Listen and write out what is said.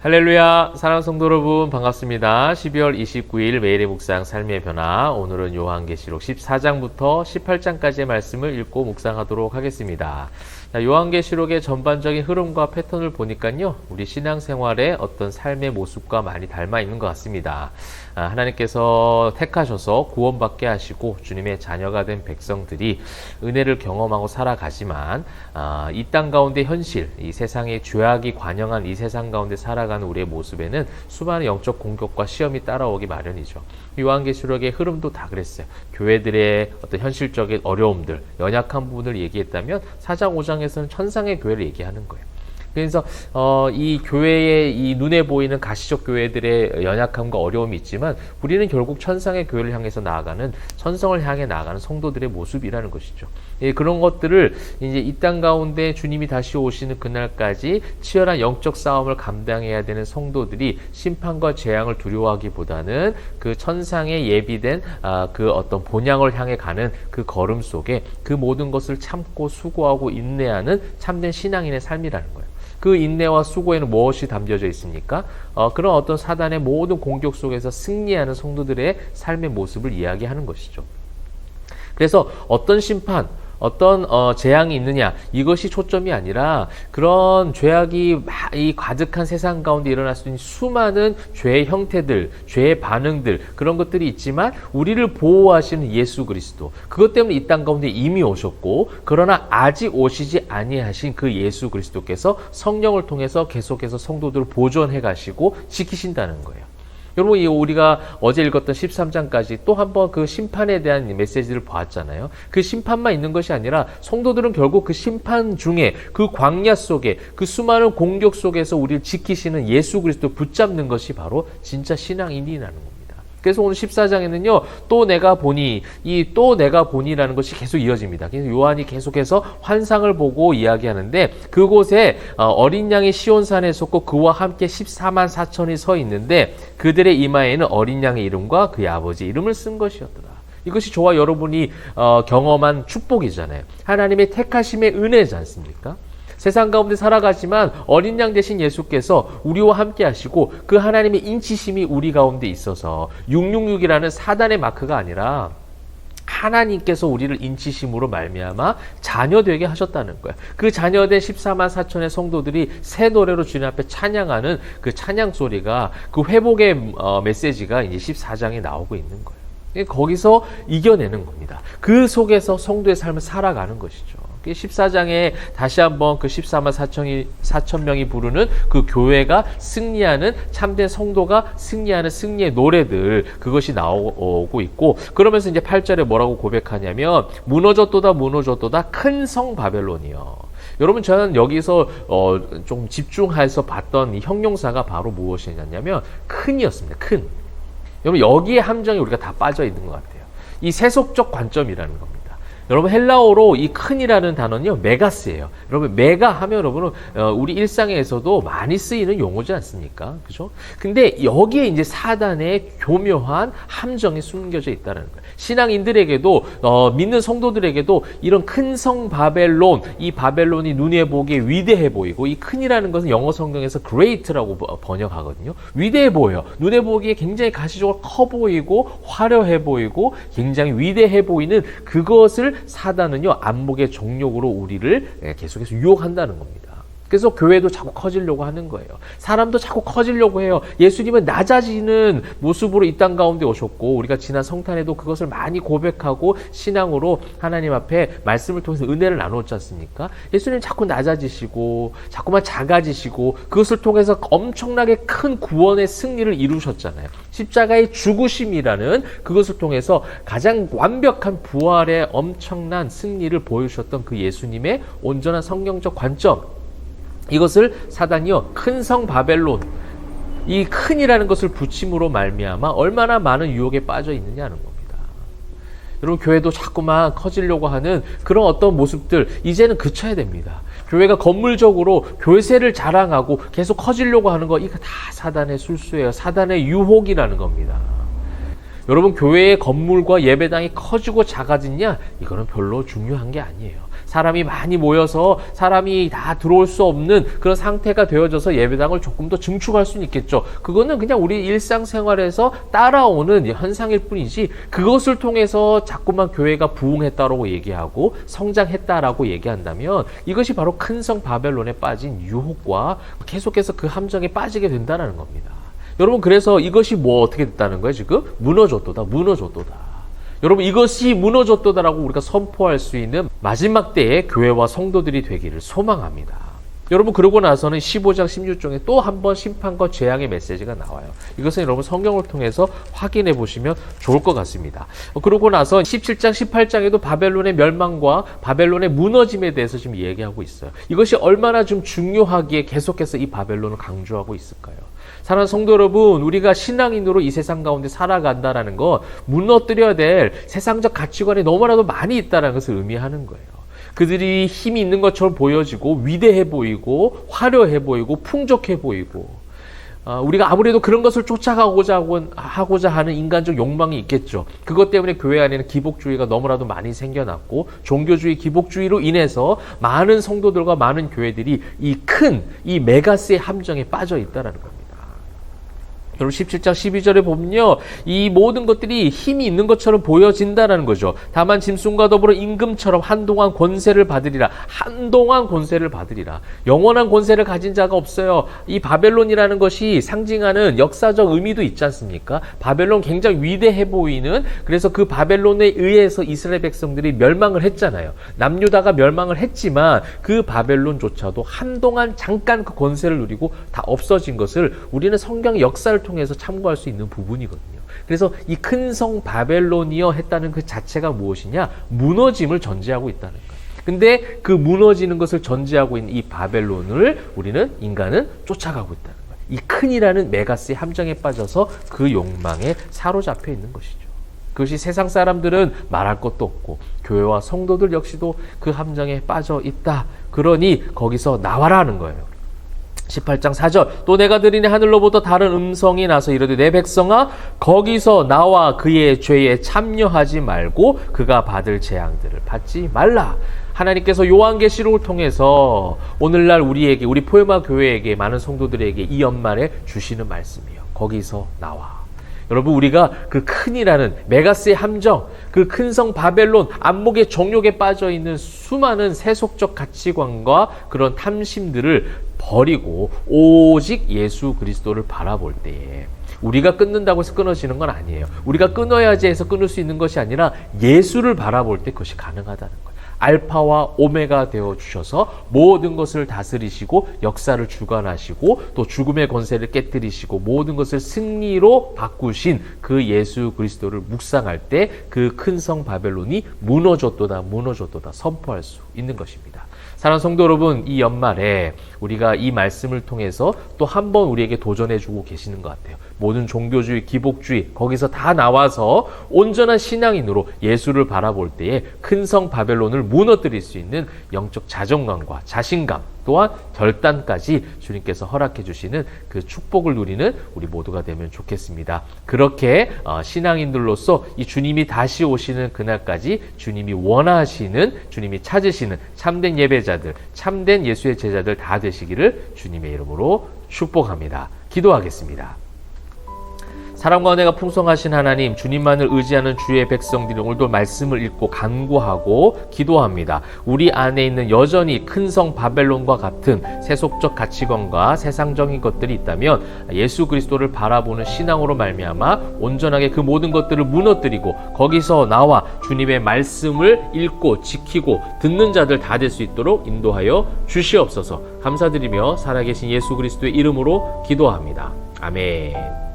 할렐루야, 사랑하는 성도 여러분 반갑습니다. 12월 29일 매일의 묵상 삶의 변화, 오늘은 요한계시록 14장부터 18장까지의 말씀을 읽고 묵상하도록 하겠습니다. 요한계시록의 전반적인 흐름과 패턴을 보니까요, 우리 신앙생활의 어떤 삶의 모습과 많이 닮아 있는 것 같습니다. 하나님께서 택하셔서 구원받게 하시고 주님의 자녀가 된 백성들이 은혜를 경험하고 살아가지만 이 땅 가운데 현실, 이 세상의 죄악이 관영한 이 세상 가운데 살아가는 우리의 모습에는 수많은 영적 공격과 시험이 따라오기 마련이죠. 요한계시록의 흐름도 다 그랬어요. 교회들의 어떤 현실적인 어려움들, 연약한 부분을 얘기했다면 4장 5장에서는 천상의 교회를 얘기하는 거예요. 그래서 이 교회의 이 눈에 보이는 가시적 교회들의 연약함과 어려움이 있지만 우리는 결국 천상의 교회를 향해서 나아가는, 천성을 향해 나아가는 성도들의 모습이라는 것이죠. 예, 그런 것들을 이제 이 땅 가운데 주님이 다시 오시는 그날까지 치열한 영적 싸움을 감당해야 되는 성도들이 심판과 재앙을 두려워하기보다는 그 천상에 예비된 그 어떤 본향을 향해 가는 그 걸음 속에 그 모든 것을 참고 수고하고 인내하는 참된 신앙인의 삶이라는 거예요. 그 인내와 수고에는 무엇이 담겨져 있습니까? 그런 어떤 사단의 모든 공격 속에서 승리하는 성도들의 삶의 모습을 이야기하는 것이죠. 그래서 어떤 심판, 어떤 재앙이 있느냐, 이것이 초점이 아니라 그런 죄악이 이 가득한 세상 가운데 일어날 수 있는 수많은 죄의 형태들, 죄의 반응들, 그런 것들이 있지만 우리를 보호하시는 예수 그리스도, 그것 때문에 이 땅 가운데 이미 오셨고 그러나 아직 오시지 아니하신 그 예수 그리스도께서 성령을 통해서 계속해서 성도들을 보존해 가시고 지키신다는 거예요. 여러분, 우리가 어제 읽었던 13장까지 또 한 번 그 심판에 대한 메시지를 보았잖아요. 그 심판만 있는 것이 아니라 성도들은 결국 그 심판 중에, 그 광야 속에, 그 수많은 공격 속에서 우리를 지키시는 예수 그리스도 붙잡는 것이 바로 진짜 신앙인이라는 겁니다. 그래서 오늘 14장에는요, 또 내가 보니, 이 또 내가 보니라는 것이 계속 이어집니다. 그래서 요한이 계속해서 환상을 보고 이야기하는데, 그곳에 어린 양이 시온산에 섰고 그와 함께 14만 4천이 서 있는데 그들의 이마에는 어린 양의 이름과 그의 아버지 이름을 쓴 것이었더라. 이것이 저와 여러분이 경험한 축복이잖아요. 하나님의 택하심의 은혜지 않습니까? 세상 가운데 살아가지만 어린 양 되신 예수께서 우리와 함께 하시고 그 하나님의 인치심이 우리 가운데 있어서 666이라는 사단의 마크가 아니라 하나님께서 우리를 인치심으로 말미암아 자녀되게 하셨다는 거예요. 그 자녀된 14만 4천의 성도들이 새 노래로 주님 앞에 찬양하는 그 찬양 소리가, 그 회복의 메시지가 이제 14장에 나오고 있는 거예요. 거기서 이겨내는 겁니다. 그 속에서 성도의 삶을 살아가는 것이죠. 14장에 다시 한번 그 14만 4천 명이 부르는 그 교회가 승리하는, 참된 성도가 승리하는 승리의 노래들, 그것이 나오고 있고, 그러면서 이제 8절에 뭐라고 고백하냐면 무너졌도다 무너졌도다 큰 성 바벨론이요. 여러분, 저는 여기서 좀 집중해서 봤던 이 형용사가 바로 무엇이냐면 큰이었습니다. 큰. 여러분, 여기에 함정이 우리가 다 빠져 있는 것 같아요. 이 세속적 관점이라는 겁니다. 여러분, 헬라어로 이 큰이라는 단어는요, 메가스예요. 여러분, 메가 하면 여러분은 우리 일상에서도 많이 쓰이는 용어지 않습니까? 그죠? 근데 여기에 이제 사단의 교묘한 함정이 숨겨져 있다는 거예요. 신앙인들에게도 믿는 성도들에게도 이런 큰 성 바벨론, 이 바벨론이 눈에 보기에 위대해 보이고, 이 큰이라는 것은 영어 성경에서 great라고 번역하거든요. 위대해 보여요. 눈에 보기에 굉장히 가시적으로 커 보이고 화려해 보이고 굉장히 위대해 보이는 그것을 사단은요, 안목의 정욕으로 우리를 계속해서 유혹한다는 겁니다. 그래서 교회도 자꾸 커지려고 하는 거예요. 사람도 자꾸 커지려고 해요. 예수님은 낮아지는 모습으로 이 땅 가운데 오셨고, 우리가 지난 성탄에도 그것을 많이 고백하고 신앙으로 하나님 앞에 말씀을 통해서 은혜를 나누었지 않습니까? 예수님 자꾸 낮아지시고 자꾸만 작아지시고 그것을 통해서 엄청나게 큰 구원의 승리를 이루셨잖아요. 십자가의 죽으심이라는 그것을 통해서 가장 완벽한 부활의 엄청난 승리를 보여주셨던 그 예수님의 온전한 성경적 관점, 이것을 사단이요, 큰 성 바벨론, 이 큰이라는 것을 붙임으로 말미암아 얼마나 많은 유혹에 빠져 있느냐는 겁니다. 여러분, 교회도 자꾸만 커지려고 하는 그런 어떤 모습들, 이제는 그쳐야 됩니다. 교회가 건물적으로 교회세를 자랑하고 계속 커지려고 하는 거, 이거 다 사단의 술수예요. 사단의 유혹이라는 겁니다. 여러분, 교회의 건물과 예배당이 커지고 작아지냐? 이거는 별로 중요한 게 아니에요. 사람이 많이 모여서 사람이 다 들어올 수 없는 그런 상태가 되어져서 예배당을 조금 더 증축할 수는 있겠죠. 그거는 그냥 우리 일상생활에서 따라오는 현상일 뿐이지, 그것을 통해서 자꾸만 교회가 부흥했다라고 얘기하고 성장했다라고 얘기한다면 이것이 바로 큰 성 바벨론에 빠진 유혹과 계속해서 그 함정에 빠지게 된다는 겁니다. 여러분, 그래서 이것이 어떻게 됐다는 거예요? 지금 무너졌도다. 여러분, 이것이 무너졌도다라고 우리가 선포할 수 있는 마지막 때의 교회와 성도들이 되기를 소망합니다. 여러분, 그러고 나서는 15장 16장에 또 한 번 심판과 재앙의 메시지가 나와요. 이것은 여러분 성경을 통해서 확인해 보시면 좋을 것 같습니다. 그러고 나서 17장 18장에도 바벨론의 멸망과 바벨론의 무너짐에 대해서 지금 얘기하고 있어요. 이것이 얼마나 좀 중요하기에 계속해서 이 바벨론을 강조하고 있을까요? 사랑하는 성도 여러분, 우리가 신앙인으로 이 세상 가운데 살아간다는 건 무너뜨려야 될 세상적 가치관이 너무나도 많이 있다는 것을 의미하는 거예요. 그들이 힘이 있는 것처럼 보여지고 위대해 보이고 화려해 보이고 풍족해 보이고, 우리가 아무래도 그런 것을 쫓아가고자 하는 인간적 욕망이 있겠죠. 그것 때문에 교회 안에는 기복주의가 너무나도 많이 생겨났고, 종교주의 기복주의로 인해서 많은 성도들과 많은 교회들이 이 메가스의 함정에 빠져 있다는 겁니다. 여러분, 17장 12절에 보면요, 이 모든 것들이 힘이 있는 것처럼 보여진다는 거죠. 다만 짐승과 더불어 임금처럼 한동안 권세를 받으리라. 영원한 권세를 가진 자가 없어요. 이 바벨론이라는 것이 상징하는 역사적 의미도 있지 않습니까? 바벨론 굉장히 위대해 보이는, 그래서 그 바벨론에 의해서 이스라엘 백성들이 멸망을 했잖아요. 남유다가 멸망을 했지만 그 바벨론조차도 한동안 잠깐 그 권세를 누리고 다 없어진 것을 우리는 성경 역사를 통해서 참고할 수 있는 부분이거든요. 그래서 이 큰 성 바벨론이여 했다는 그 자체가 무엇이냐? 무너짐을 전제하고 있다는 거예요. 근데 그 무너지는 것을 전제하고 있는 이 바벨론을 인간은 쫓아가고 있다는 거예요. 이 큰이라는 메가스의 함정에 빠져서 그 욕망에 사로잡혀 있는 것이죠. 그것이 세상 사람들은 말할 것도 없고 교회와 성도들 역시도 그 함정에 빠져 있다. 그러니 거기서 나와라는 거예요. 18장 4절, 또 내가 들으니 하늘로부터 다른 음성이 나서 이르되 내 백성아 거기서 나와 그의 죄에 참여하지 말고 그가 받을 재앙들을 받지 말라. 하나님께서 요한계시록을 통해서 오늘날 우리에게, 우리 포에마 교회에게, 많은 성도들에게 이 연말에 주시는 말씀이에요. 거기서 나와. 여러분, 우리가 그 큰이라는 메가스의 함정, 그 큰 성 바벨론 안목의 정욕에 빠져있는 수많은 세속적 가치관과 그런 탐심들을 버리고 오직 예수 그리스도를 바라볼 때에, 우리가 끊는다고 해서 끊어지는 건 아니에요. 우리가 끊어야지 해서 끊을 수 있는 것이 아니라 예수를 바라볼 때 그것이 가능하다는 거예요. 알파와 오메가 되어주셔서 모든 것을 다스리시고 역사를 주관하시고 또 죽음의 권세를 깨뜨리시고 모든 것을 승리로 바꾸신 그 예수 그리스도를 묵상할 때 그 큰 성 바벨론이 무너졌도다 선포할 수 있는 것입니다. 사랑하는 성도 여러분, 이 연말에 우리가 이 말씀을 통해서 또 한 번 우리에게 도전해주고 계시는 것 같아요. 모든 종교주의, 기복주의 거기서 다 나와서 온전한 신앙인으로 예수를 바라볼 때에 큰 성 바벨론을 무너뜨릴 수 있는 영적 자존감과 자신감, 또한 결단까지 주님께서 허락해 주시는 그 축복을 누리는 우리 모두가 되면 좋겠습니다. 그렇게 신앙인들로서 이 주님이 다시 오시는 그날까지 주님이 원하시는, 주님이 찾으시는 참된 예배자들, 참된 예수의 제자들 다 되시기를 주님의 이름으로 축복합니다. 기도하겠습니다. 사랑과 은혜가 풍성하신 하나님, 주님만을 의지하는 주의 백성들이 오늘도 말씀을 읽고 간구하고 기도합니다. 우리 안에 있는 여전히 큰 성 바벨론과 같은 세속적 가치관과 세상적인 것들이 있다면 예수 그리스도를 바라보는 신앙으로 말미암아 온전하게 그 모든 것들을 무너뜨리고 거기서 나와 주님의 말씀을 읽고 지키고 듣는 자들 다 될 수 있도록 인도하여 주시옵소서. 감사드리며 살아계신 예수 그리스도의 이름으로 기도합니다. 아멘.